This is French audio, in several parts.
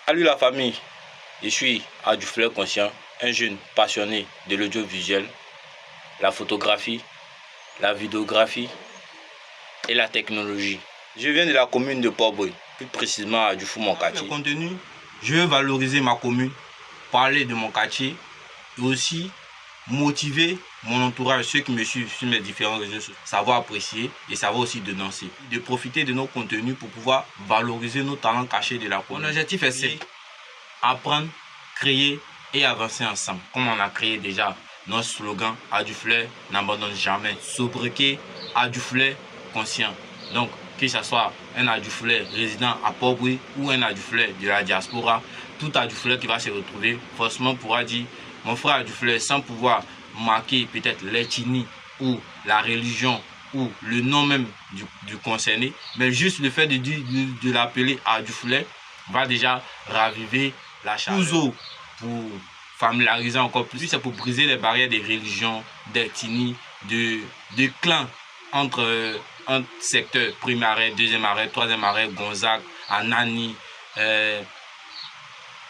Salut la famille, je suis Adufleur Conscient, un jeune passionné de l'audiovisuel, la photographie, la vidéographie et la technologie. Je viens de la commune de Port-Bouil, plus précisément à Dufou, mon quartier. Dans le contenu, je veux valoriser ma commune, parler de mon quartier et aussi motiver mon entourage, ceux qui me suivent sur mes différents réseaux sociaux, savoir apprécier et savoir aussi dénoncer. De profiter de nos contenus pour pouvoir valoriser nos talents cachés de la commune. Mon objectif est simple: apprendre, créer et avancer ensemble. Comme on a créé déjà notre slogan Adufleur n'abandonne jamais. Sobriquet Adufleur Conscient. Donc, que ce soit un Adufleur résident à Port-Bouil ou un Adufleur de la diaspora, tout Adufleur qui va se retrouver forcément pourra dire: mon frère Adufleur, sans pouvoir marquer peut-être l'ethnie ou la religion ou le nom même du concerné, mais juste le fait de l'appeler Adufleur va déjà raviver la chaleur. Toujours pour familiariser encore plus, c'est pour briser les barrières des religions, d'ethnie, de clans entre un secteur, premier arrêt, deuxième arrêt, troisième arrêt, Gonzague, Anani,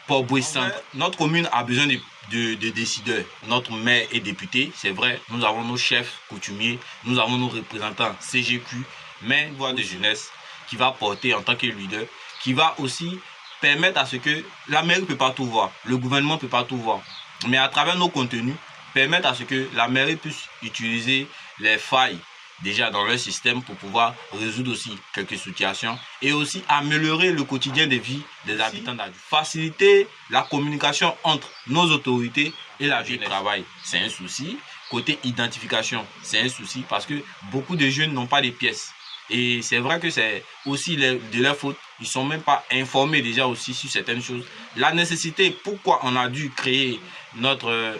Port-Bouil Centre. Notre commune a besoin de décideurs. Notre maire est député, c'est vrai. Nous avons nos chefs coutumiers, nous avons nos représentants CGQ, mais une voix de jeunesse qui va porter en tant que leader, qui va aussi permettre à ce que la mairie ne peut pas tout voir, le gouvernement ne peut pas tout voir, mais à travers nos contenus, permettre à ce que la mairie puisse utiliser les failles déjà dans leur système pour pouvoir résoudre aussi quelques situations et aussi améliorer le quotidien de vie des habitants d'Adufleur. Faciliter la communication entre nos autorités et la vie de travail, c'est un souci. Côté identification, c'est un souci parce que beaucoup de jeunes n'ont pas de pièces. Et c'est vrai que c'est aussi de leur faute. Ils ne sont même pas informés déjà aussi sur certaines choses. La nécessité, pourquoi on a dû créer notre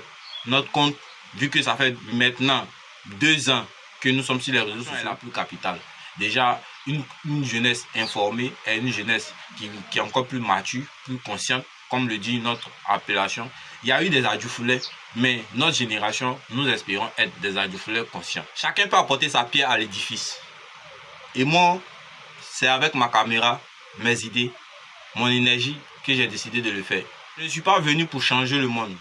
compte, vu que ça fait maintenant 2 ans que nous sommes sur les réseaux sociaux, est la plus capitale. Déjà, une jeunesse informée et une jeunesse qui est encore plus mature, plus consciente, comme le dit notre appellation. Il y a eu des Adufleurs, mais notre génération, nous espérons être des Adufleurs conscients. Chacun peut apporter sa pierre à l'édifice. Et moi, c'est avec ma caméra, mes idées, mon énergie que j'ai décidé de le faire. Je ne suis pas venu pour changer le monde.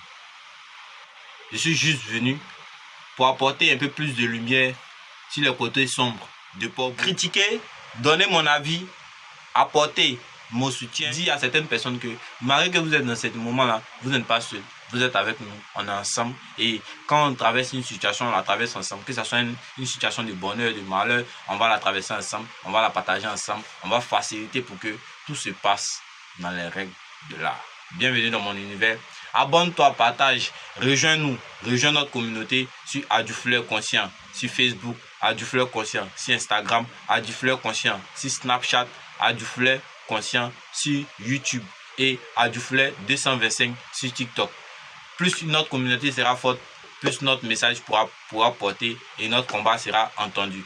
Je suis juste venu pour apporter un peu plus de lumière sur les côtés sombres de Port-Bouil. Critiquer, donner mon avis, apporter mon soutien. Dire à certaines personnes que malgré que vous êtes dans ce moment-là, vous n'êtes pas seul. Vous êtes avec nous, on est ensemble. Et quand on traverse une situation, on la traverse ensemble. Que ce soit une situation de bonheur, de malheur, on va la traverser ensemble, on va la partager ensemble. On va faciliter pour que tout se passe dans les règles de l'art. Bienvenue dans mon univers. Abonne-toi, partage, rejoins-nous, rejoins notre communauté sur Adufleur Conscient, sur Facebook, Adufleur Conscient, sur Instagram, Adufleur Conscient, sur Snapchat, Adufleur Conscient, sur YouTube et Adufleur 225 sur TikTok. Plus notre communauté sera forte, plus notre message pourra porter et notre combat sera entendu.